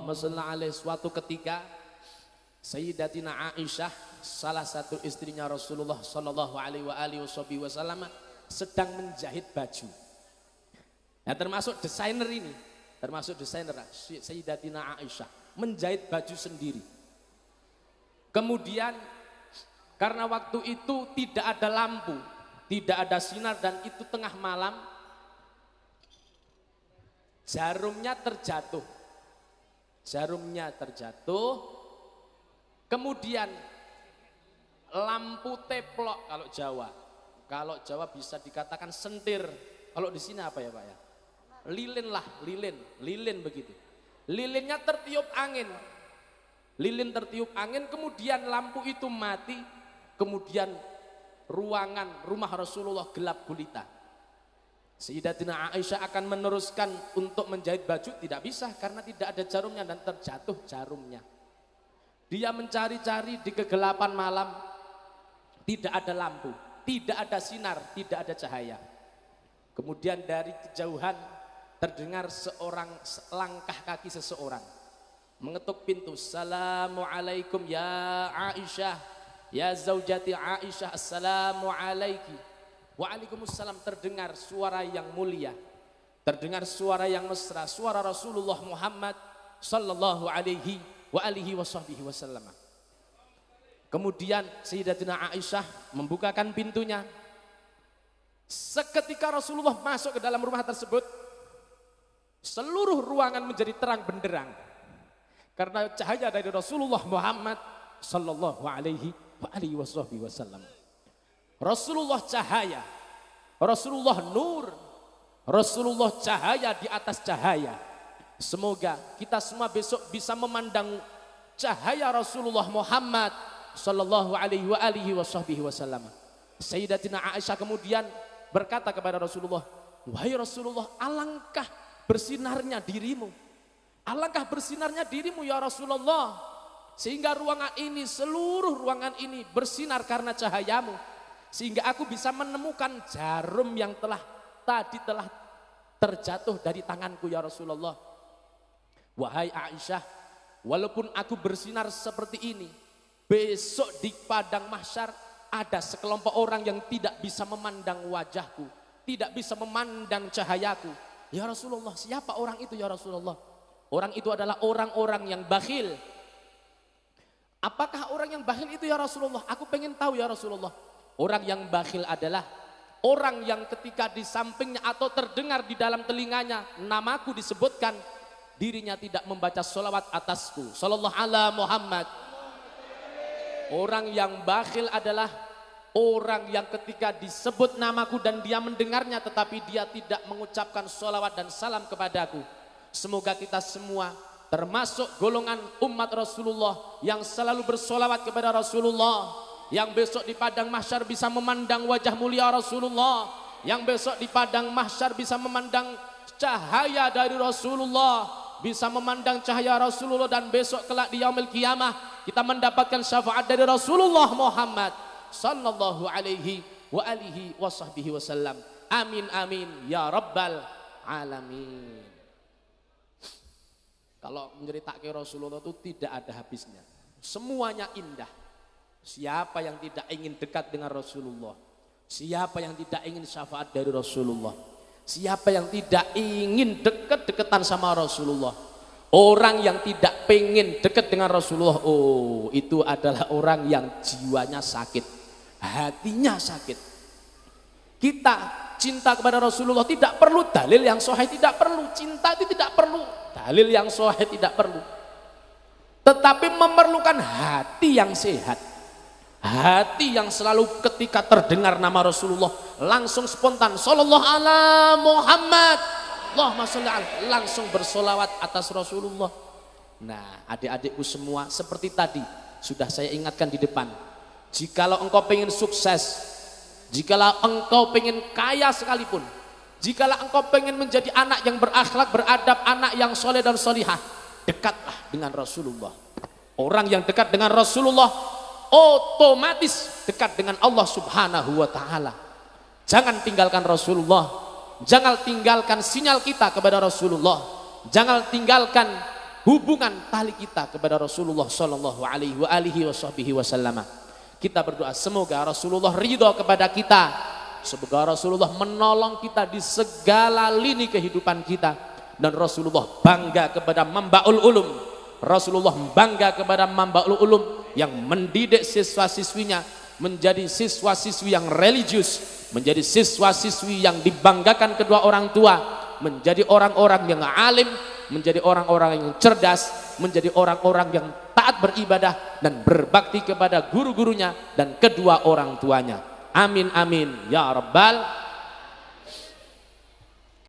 Allahumma shalli alaihi. Suatu ketika Sayyidatina Aisyah, salah satu istrinya Rasulullah sallallahu alaihi wasallam, sedang menjahit baju. Nah, termasuk desainer ini, Sayyidatina Aisyah menjahit baju sendiri. Kemudian karena waktu itu tidak ada lampu, tidak ada sinar, dan itu tengah malam, jarumnya terjatuh. Kemudian lampu teplok kalau Jawa bisa dikatakan sentir. Kalau di sini apa ya Pak ya? Lilin begitu. Lilinnya tertiup angin, kemudian lampu itu mati, kemudian rumah Rasulullah gelap gulita. Sayyidatina Aisyah akan meneruskan untuk menjahit baju, tidak bisa karena tidak ada jarumnya dan terjatuh jarumnya. Dia mencari-cari di kegelapan malam, tidak ada lampu, tidak ada sinar, tidak ada cahaya. Kemudian dari kejauhan terdengar langkah kaki seseorang mengetuk pintu. Assalamualaikum ya Aisyah, ya zaujati Aisyah, assalamualaikum. Waalaikumsalam. Terdengar suara yang mulia, terdengar suara yang mesra, suara Rasulullah Muhammad sallallahu alaihi wasallam. Kemudian Sayyidatina Aisyah membukakan pintunya. Seketika Rasulullah masuk ke dalam rumah tersebut, seluruh ruangan menjadi terang benderang karena cahaya dari Rasulullah Muhammad sallallahu alaihi wasallam. Rasulullah cahaya, Rasulullah nur, Rasulullah cahaya di atas cahaya. Semoga kita semua besok bisa memandang cahaya Rasulullah Muhammad sallallahu alaihi wasallam. Sayyidatina Aisyah kemudian berkata kepada Rasulullah, wahai Rasulullah, alangkah bersinarnya dirimu, ya Rasulullah, sehingga seluruh ruangan ini bersinar karena cahayamu, sehingga aku bisa menemukan jarum yang telah terjatuh dari tanganku ya Rasulullah. Wahai Aisyah, walaupun aku bersinar seperti ini, besok di padang mahsyar ada sekelompok orang yang tidak bisa memandang wajahku, tidak bisa memandang cahayaku. Ya Rasulullah, siapa orang itu ya Rasulullah? Orang itu adalah orang-orang yang bakhil. Apakah orang yang bakhil itu ya Rasulullah? Aku pengen tahu ya Rasulullah. Orang yang bakhil adalah orang yang ketika di sampingnya atau terdengar di dalam telinganya namaku disebutkan, dirinya tidak membaca sholawat atasku sallallahu ala Muhammad. Orang yang bakhil adalah orang yang ketika disebut namaku dan dia mendengarnya tetapi dia tidak mengucapkan sholawat dan salam kepadaku. Semoga kita semua termasuk golongan umat Rasulullah yang selalu bersolawat kepada Rasulullah, yang besok di padang mahsyar bisa memandang wajah mulia Rasulullah, yang besok di padang mahsyar bisa memandang cahaya dari Rasulullah, bisa memandang cahaya Rasulullah, dan besok kelak di yaumil qiyamah kita mendapatkan syafaat dari Rasulullah Muhammad sallallahu alaihi wasallam. Amin amin ya rabbal alamin. Kalau menceritakan Rasulullah itu tidak ada habisnya, semuanya indah. Siapa yang tidak ingin dekat dengan Rasulullah? Siapa yang tidak ingin syafaat dari Rasulullah? Siapa yang tidak ingin dekat-dekatan sama Rasulullah? Orang yang tidak pengen dekat dengan Rasulullah, oh itu adalah orang yang jiwanya sakit, hatinya sakit. Kita cinta kepada Rasulullah tidak perlu dalil yang sahih, tidak perlu. Cinta itu tidak perlu dalil yang sahih, tidak perlu. Tetapi memerlukan hati yang sehat, hati yang selalu ketika terdengar nama Rasulullah langsung spontan sallallahu ala Muhammad, Allahumma sholli alaihi, langsung bersolawat atas Rasulullah. Nah, adik-adikku semua, seperti tadi sudah saya ingatkan di depan, jikalau engkau pengen sukses, jikalau engkau pengen kaya sekalipun, jikalau engkau pengen menjadi anak yang berakhlak, beradab, anak yang soleh dan solihah, dekatlah dengan Rasulullah. Orang yang dekat dengan Rasulullah otomatis dekat dengan Allah Subhanahu wa ta'ala. Jangan tinggalkan Rasulullah, jangan tinggalkan sinyal kita kepada Rasulullah, jangan tinggalkan hubungan tali kita kepada Rasulullah sallallahu alaihi wasallam. Kita berdoa semoga Rasulullah ridho kepada kita, semoga Rasulullah menolong kita di segala lini kehidupan kita, dan Rasulullah bangga kepada Mambaul Ulum. Rasulullah bangga kepada Mambaul Ulum yang mendidik siswa-siswinya menjadi siswa-siswi yang religius, menjadi siswa-siswi yang dibanggakan kedua orang tua, menjadi orang-orang yang alim, menjadi orang-orang yang cerdas, menjadi orang-orang yang taat beribadah dan berbakti kepada guru-gurunya dan kedua orang tuanya. Amin amin ya rabbal